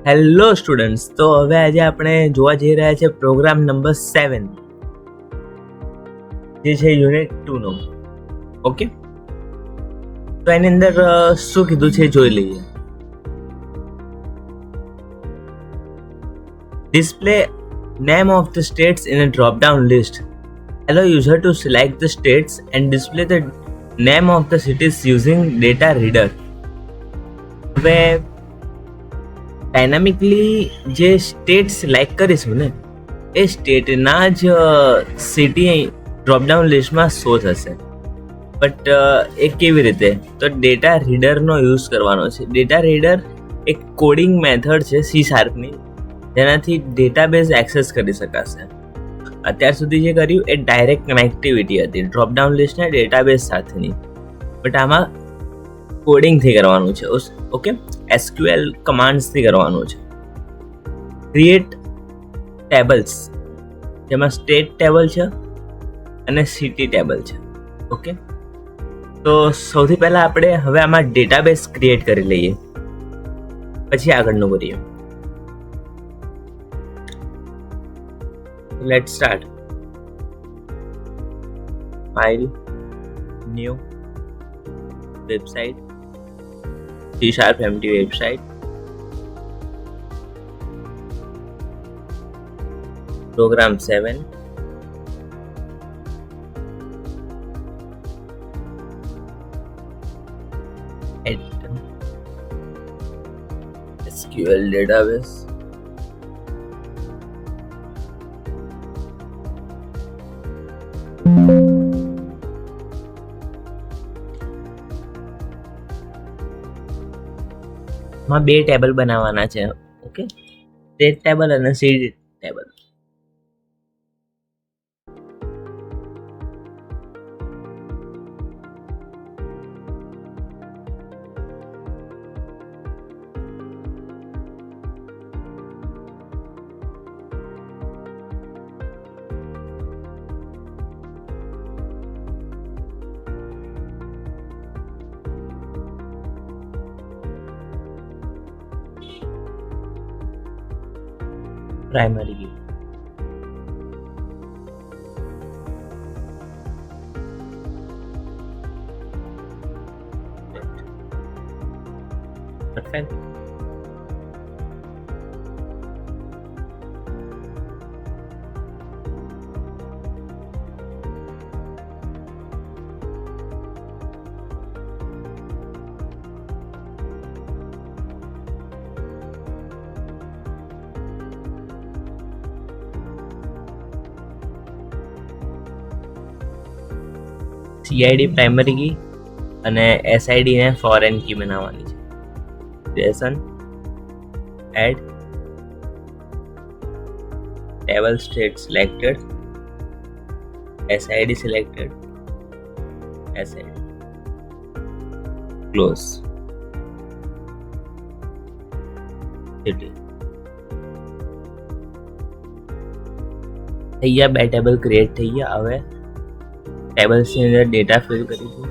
Hello students, તો હવે આજે આપણે જોવા જઈ રહ્યા છે પ્રોગ્રામ નંબર 7 જે છે યુનિટ 2 નો. ઓકે, તો એની અંદર શું કીધું છે જોઈ લઈએ. Display name of the states in a drop down list. Allow user to select the states and display the name of the cities using data reader. હવે ડાયનામિકલી જે સ્ટેટ સિલેક્ટ કરીશું ને એ સ્ટેટના જ સિટી ડ્રોપડાઉન લિસ્ટમાં શો થશે. But એ કેવી રીતે? તો ડેટા રીડરનો યુઝ કરવાનો છે. ડેટા રીડર એક કોડિંગ મેથડ છે C# જેનાથી ડેટાબેઝ એક્સેસ કરી શકાશે. અત્યાર સુધી જે કર્યું એ ડાયરેક્ટ કનેક્ટિવિટી હતી ડ્રોપડાઉન લિસ્ટના ડેટાબેઝ સાથેની, બટ આમાં કોડિંગથી કરવાનું છે. ઓકે, SQL કમાન્ડ્સથી કરવાનું છે. ક્રિએટ ટેબલ્સ, જેમાં સ્ટેટ ટેબલ છે અને સિટી ટેબલ છે. ઓકે, તો સૌથી પહેલાં આપણે હવે આમાં ડેટાબેઝ ક્રિએટ કરી લઈએ, પછી આગળનું કરીએ. Let's start. File, new, website, C# empty website, program 7, SQL database, માં બે ટેબલ બનાવવાના છે. ઓકે, સ્ટેટ ટેબલ અને city table. Primary key, perfect. CID primary key અને SID ને ફોરેન કી બનાવવાની છે. JSON add table state selected, SID selected, SID close. City થઈ ગયા, બે ટેબલ ક્રિએટ થઈ ગયા. હવે ટેબલ્સની અંદર ડેટા ફિલ કરીશું.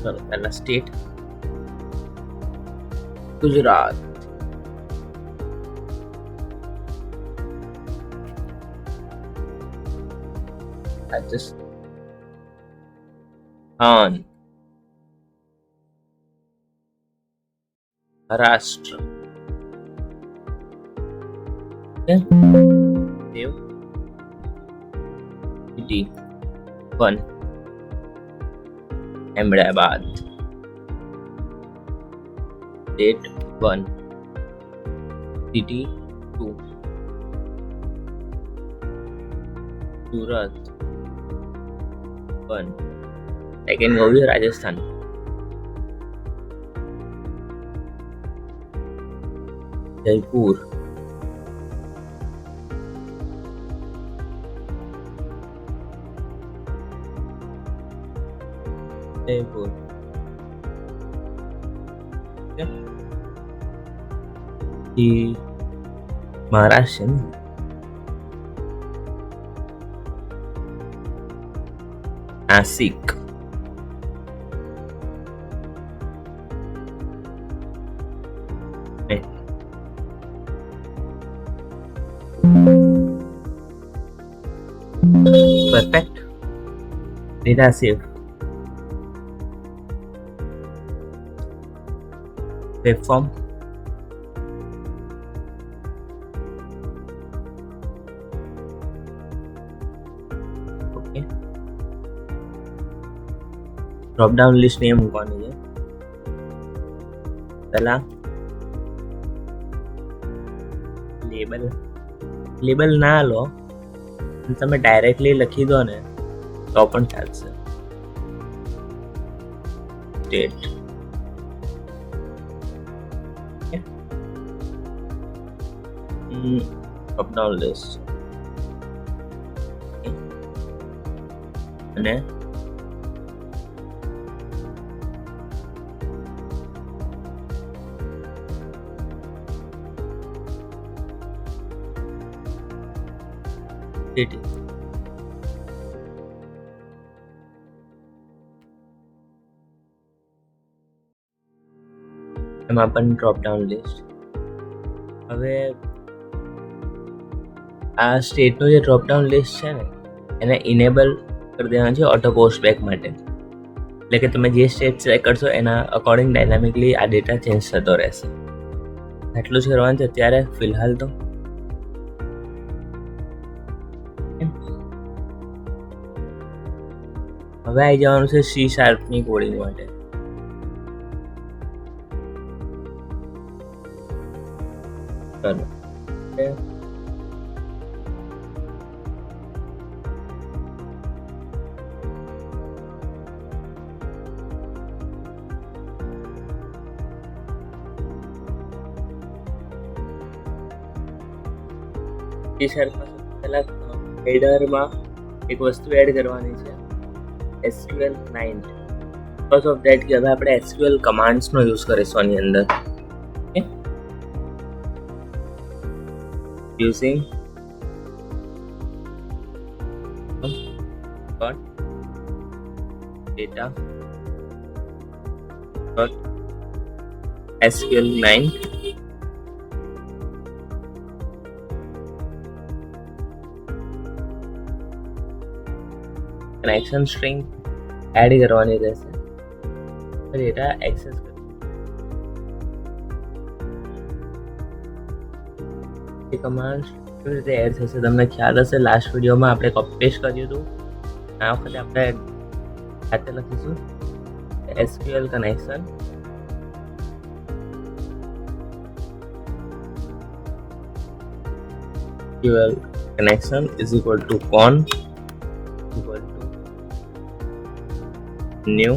ચલો, પહેલા સ્ટેટ ગુજરાત. રાજસ્થાન, મહારાષ્ટ્ર, દેવ, city 1 Ahmedabad, state 1, city 2 Surat 1. Second ગયું છે રાજસ્થાન. જયપુર, જયપુર ઓકે, એ મહારાષ્ટ્ર છે ને? Nashik. Perfect. Data save. Webform. Okay, drop down list ને મૂકવાની છે પહેલા. લેબલ ના લો, તમે ડાયરેક્ટલી લખી દો ને તો પણ ચાલશે. સ્ટેટ. ડ્રોપ ડાઉન લિસ્ટ અને city. એમાં પણ ડ્રોપ ડાઉન લિસ્ટ. હવે આ સ્ટેટનું જે ડ્રોપ ડાઉન લિસ્ટ છે ને એને ઇનેબલ કરી દેવાનું છે ઓટો પોસ્ટ બેક માટે. એટલે કે તમે જે સ્ટેટ સિલેક્ટ કરશો એના અકોર્ડિંગ ડાયનામિકલી આ ડેટા ચેન્જ થતો રહેશે. એટલું જ કરવાનું છે અત્યારે ફિલહાલ તો. હવે આવી જવાનું છે C# ની કોડિંગ માટે. ચલો, C# પહેલા હેડરમાં એક વસ્તુ એડ કરવાની છે, SQL client. Because of that કે હવે આપણે SQL કમાન્ડ્સનો યુઝ કરીશું આની અંદર. Using data SQL client. Connection string add કરવાની રહેશે, ડેટા એક્સેસ કમાન્ડ કેવી રીતે એડ થશે તમને ખ્યાલ હશે. લાસ્ટ વિડીયોમાં આપણે કોપી પેસ્ટ કર્યું હતું. આ વખતે આપણે સાથે લખીશું SQL connection SQL connection is equal to con equal to new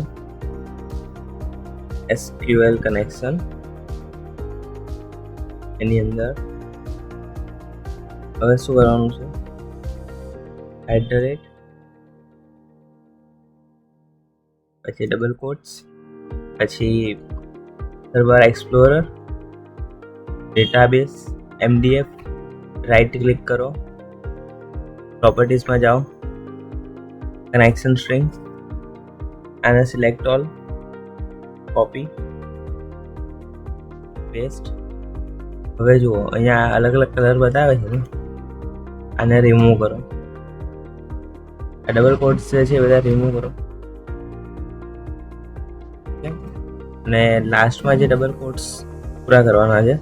SQL connection. એની અંદર હવે શું કરવાનું છે, @ પછી ડબલ કોટ્સ, પછી server explorer, database, MDF, right click કરો, પ્રોપર્ટીઝમાં જાઓ, કનેક્શન સ્ટ્રિંગ અને સિલેક્ટ ઓલ, કોપી પેસ્ટ. હવે જુઓ અહીંયા અલગ અલગ કલર બતાવે છે ને, આને રિમૂવ કરો. આ ડબલ કોટ્સ જે છે એ બધા રિમૂવ કરો અને લાસ્ટમાં જે ડબલ કોટ્સ પૂરા કરવાના છે,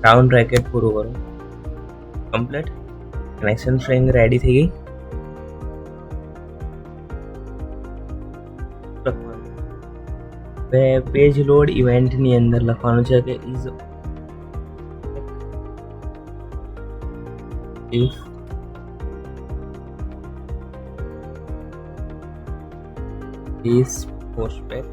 રાઉન્ડ બ્રેકેટ પૂરું કરો. કમ્પ્લીટ. કનેક્શન સ્ટ્રિંગ રેડી થઈ ગઈ. હવે પેજ લોડ ઇવેન્ટની અંદર લખવાનું છે કે if is postpaid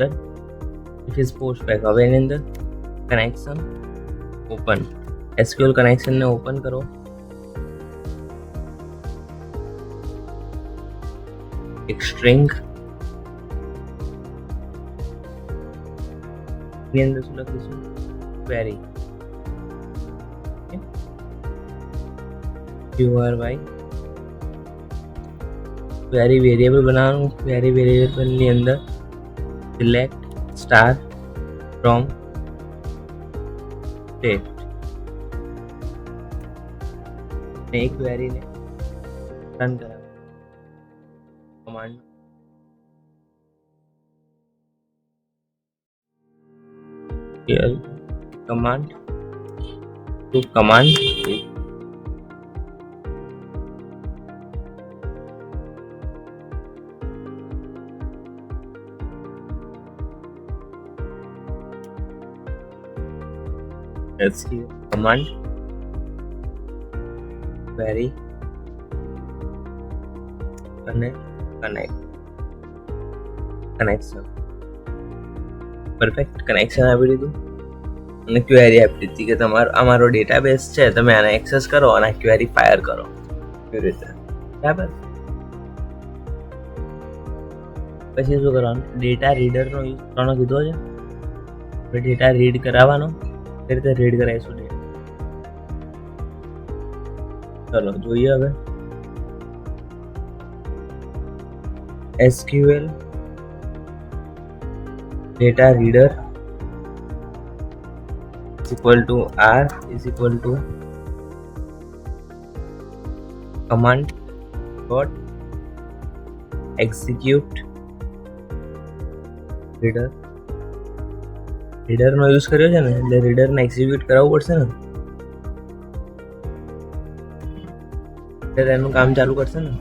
Then if is postback હવે એની અંદર કનેક્શન ઓપન SQL કનેક્શનને ઓપન કરો. એક સ્ટ્રિંગ ની અંદર શું લખીશું? ક્વેરી URY ક્વેરી વેરિયેબલ બનાવવાનું. ક્વેરી વેરિયેબલની અંદર સિલેક્ટ સ્ટાર ફ્રોમ સ્ટેટ ને એક ક્વેરીને રન કરાવો command command to command SQL command query અને કનેક્શન પરફેક્ટ કનેક્શન આપી દીધું અને ક્વેરી આપી દીધી કે અમારો ડેટાબેઝ છે, તમે આને એક્સેસ કરો અને ક્વેરી ફાયર કરો એવી રીતે. બરાબર. પછી શું કરવાનું? ડેટા રીડરનો યુઝ કરવાનો કીધો છે. ડેટા રીડ કરાવવાનો. એ રીતે રીડ કરાવીશું ડેટા. ચલો જોઈએ હવે. SQL data reader is equal to R is equal to command dot execute reader. Reader નો યુઝ કર્યો છે ને, એટલે રીડર ને એક્ઝિક્યુટ કરાવવું પડશે ને, એટલે એનું કામ ચાલુ કરશે ને.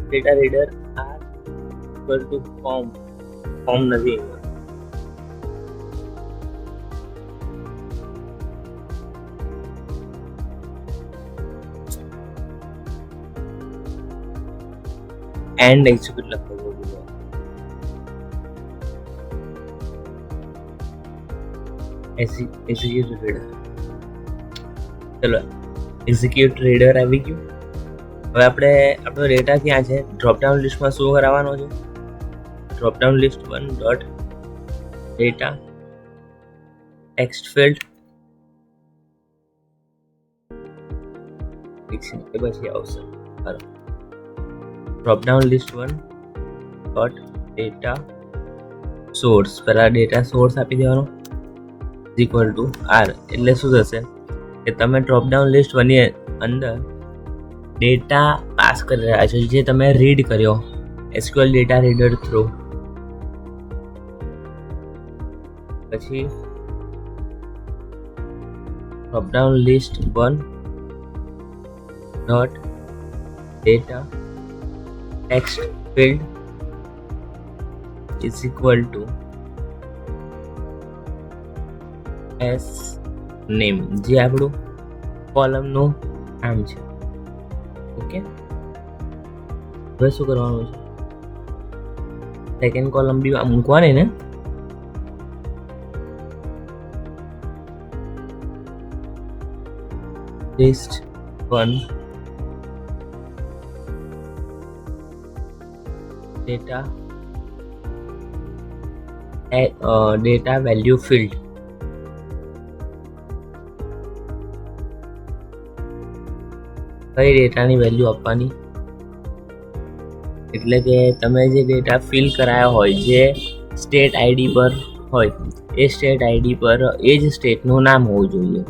Data reader r equal to form નથી. એન્ડ એક્ઝિક્યુટ લખવું જોઈએ. Execute reader. ચલો એક્ઝિક્યુટ રીડર આવી ગયું. હવે આપણે આપણો ડેટા ક્યાં છે? ડ્રોપડાઉન લિસ્ટમાં શું કરાવવાનો છે? Dropdown list 1 dot data text field એ પછી આવશે. બરાબર. Dropdown list 1 dot data source, પહેલા ડેટા સોર્સ આપી દેવાનો ઇક્વલ ટુ આર. એટલે શું થશે કે તમે ડ્રોપડાઉન લિસ્ટ 1 ની અંદર ડેટા પાસ કરી રહ્યા છો જે તમે રીડ કર્યો SQL ડેટા રીડર થ્રુ. પછી dropdown list 1 dot data text field is equal to s name, જે આપણું કોલમનું નામ છે. ઓકે. હવે શું કરવાનું છે? સેકન્ડ કોલમ બી મૂકવાની ને. List 1 data value field. કઈ ડેટાની વેલ્યુ આપવાની? એટલે કે તમે જે ડેટા ફિલ કરાયા હોય, જે સ્ટેટ આઈડી પર હોય, એ સ્ટેટ આઈડી પર એ જ સ્ટેટનું નામ હોવું જોઈએ.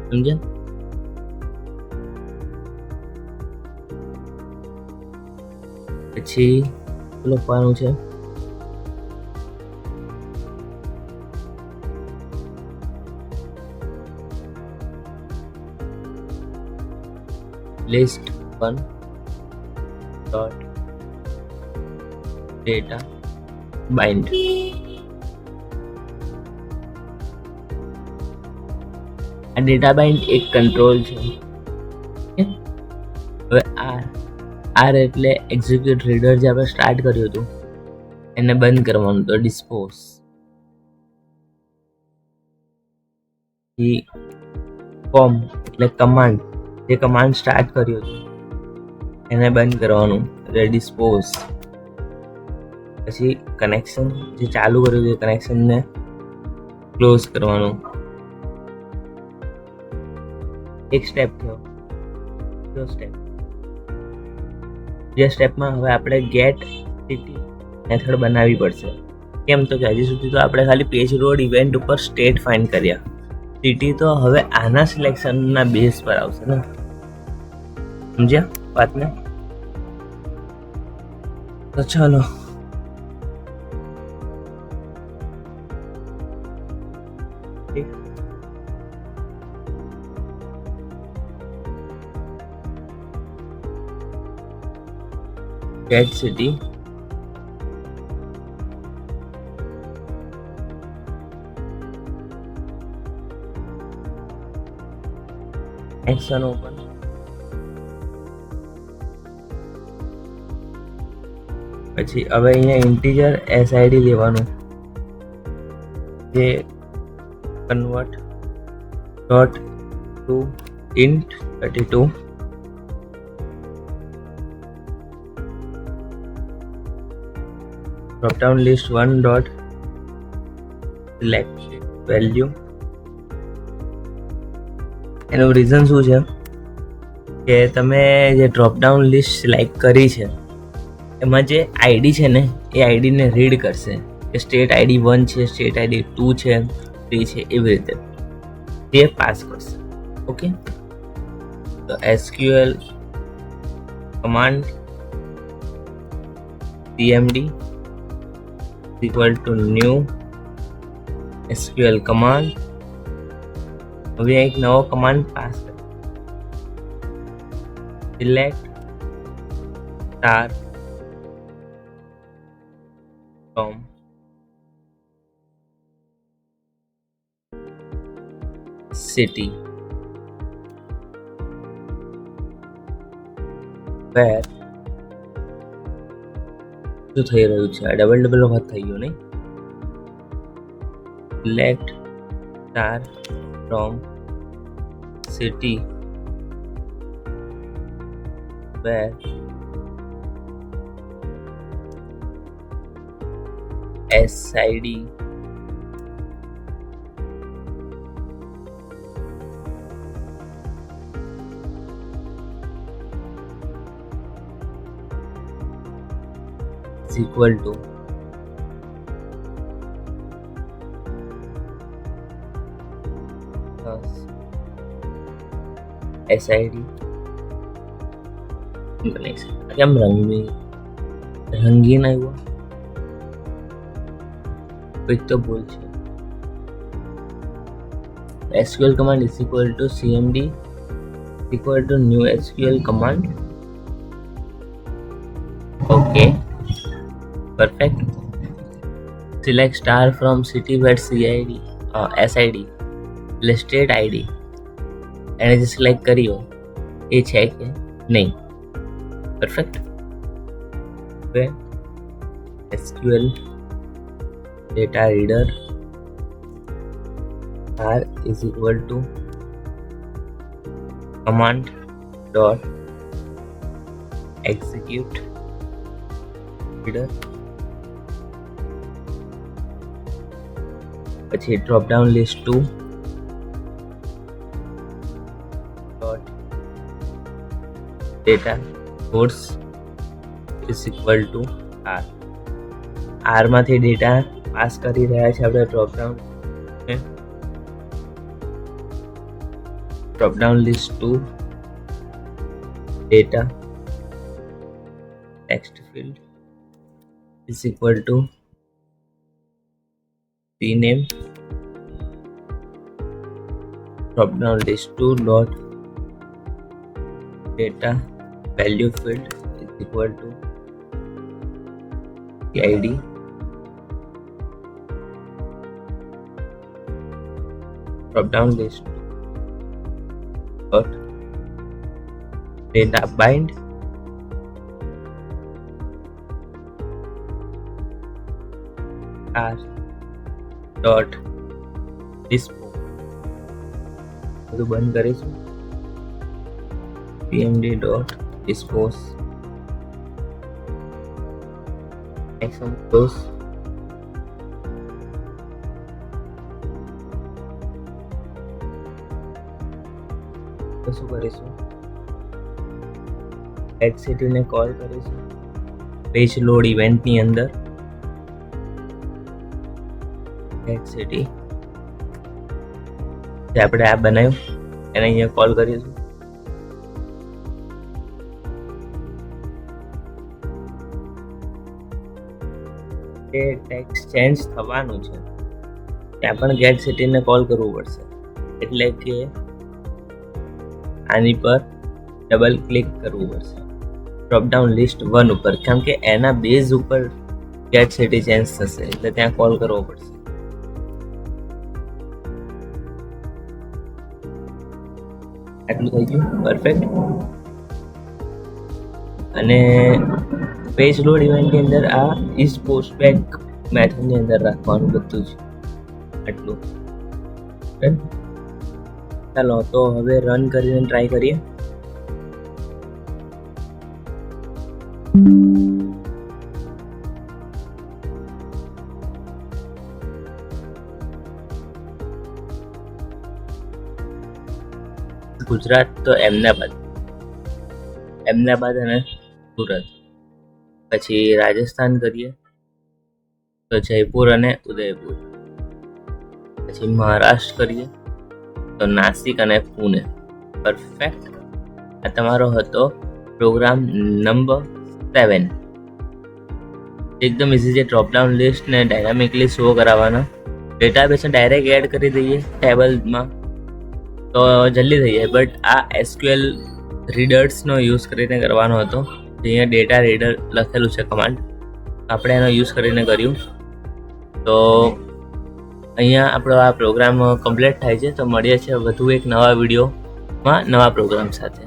સમજે? પછી લખવાનું છે list 1 dot data bind. આ ડેટા બાઇન્ડ એક કંટ્રોલ છે. હવે આર એટલે એક્ઝિક્યુટ રીડર જે આપણે સ્ટાર્ટ કર્યું હતું એને બંધ કરવાનું, તો ડિસ્પોઝ. કોમ એટલે કમાન્ડ, જે કમાન્ડ સ્ટાર્ટ કર્યું હતું એને બંધ કરવાનું, એટલે ડિસ્પોઝ. પછી કનેક્શન જે ચાલુ કર્યું છે કનેક્શનને ક્લોઝ કરવાનું. એક સ્ટેપ થયો. બીજો સ્ટેપ, જે સ્ટેપમાં હવે આપણે ગેટ સિટી મેથડ બનાવવી પડશે. કેમ તો કે હજી સુધી તો આપણે ખાલી પેજ રોડ ઇવેન્ટ ઉપર સ્ટેટ ફાઇન્ડ કર્યા. સિટી તો હવે આના સિલેક્શનના બેઝ પર આવશે ને, સમજ્યા વાતને? તો ચાલો get city action open. પછી હવે અહીંયા ઇન્ટીજર SID લેવાનું, જે convert dot to int 32. drop down list 1 dot select value. એનું રીઝન શું છે કે તમે જે ડ્રોપ ડાઉન લિસ્ટ સિલેક્ટ કરી છે એમાં જે આઈડી છે ને એ આઈડીને રીડ કરશે કે સ્ટેટ ID 1 છે, સ્ટેટ ID 2 છે, 3 છે, એવી રીતે તે પાસ કરશે. ઓકે, તો SQL command cmd equal to new SQL command. હવે એક નવો કમાન્ડ પાસ કરો, select star from city where શું થઈ રહ્યું છે, આ ડબલ વખત થઈ ગયું નહીં. Select star from city where SID is equal to SID કેમ રંગીન આવ્યો, કંઈક તો ભૂલ છે. SQL command is equal to cmd equal to new SQL command. Okay, perfect. Select star from city where SID એટલે સ્ટેટ ID એને જે સિલેક્ટ કર્યો એ છે કે નહીં. પરફેક્ટ. હવે SQL data reader r is equal to command dot execute reader. પછી drop down list 2 dot data source is equal to r. r માંથી ડેટા પાસ કરી રહ્યા છે આપણે drop down list 2 data text field is equal to rename drop down list 2 dot data value field is equal to id drop down list dot data bind r dot dispose બધું બંધ કરીશું. pmd dot dispose maximum close તો શું કરીશું, add સિટીને call કરીશું page load ઇવેન્ટની અંદર. એડ સિટી જે આપણે આ બનાવ્યું એને અહીંયા કોલ કરીશું. એ ટેક્સ્ટ ચેન્જ થવાનું છે ત્યાં પણ ગેટ સિટીને કોલ કરવું પડશે. એટલે કે આની પર ડબલ ક્લિક કરવું પડશે ડ્રોપડાઉન લિસ્ટ 1 ઉપર, કારણ કે એના બેઝ ઉપર ગેટ સિટી ચેન્જ થશે એટલે ત્યાં કોલ કરવો પડશે. આટલું થઈ ગયું પરફેક્ટ. અને પેજ લોડ ઇવેન્ટની અંદર આ ઇઝ પોસ્ટબેક મેથડની અંદર રાખવાનું બધું જ. આટલું ચાલો તો હવે રન કરીને ટ્રાય કરીએ. ગુજરાત તો અમદાવાદ અને સુરત. પછી રાજસ્થાન કરીએ તો જયપુર અને ઉદયપુર. પછી મહારાષ્ટ્ર કરીએ તો નાસિક અને પુણે. પરફેક્ટ. આ તમારો હતો પ્રોગ્રામ નંબર 7. એકદમ ઇઝી છે. ડ્રોપડાઉન લિસ્ટને ડાયનામિકલી શો કરાવવાના. ડેટાબેઝને ડાયરેક્ટ એડ કરી દઈએ ટેબલમાં તો જલ્દી થઈ જાય. બટ આ એસક્યુએલ રીડર્સનો યુઝ કરીને કરવાનો હતો. અહીંયા ડેટા રીડર લખેલું છે કમાન્ડ, આપણે એનો યુઝ કરીને કર્યું. તો અહીંયા આપણો આ પ્રોગ્રામ કમ્પ્લીટ થાય છે. તો મળીએ છીએ વધુ એક નવા વિડીયોમાં નવા પ્રોગ્રામ સાથે.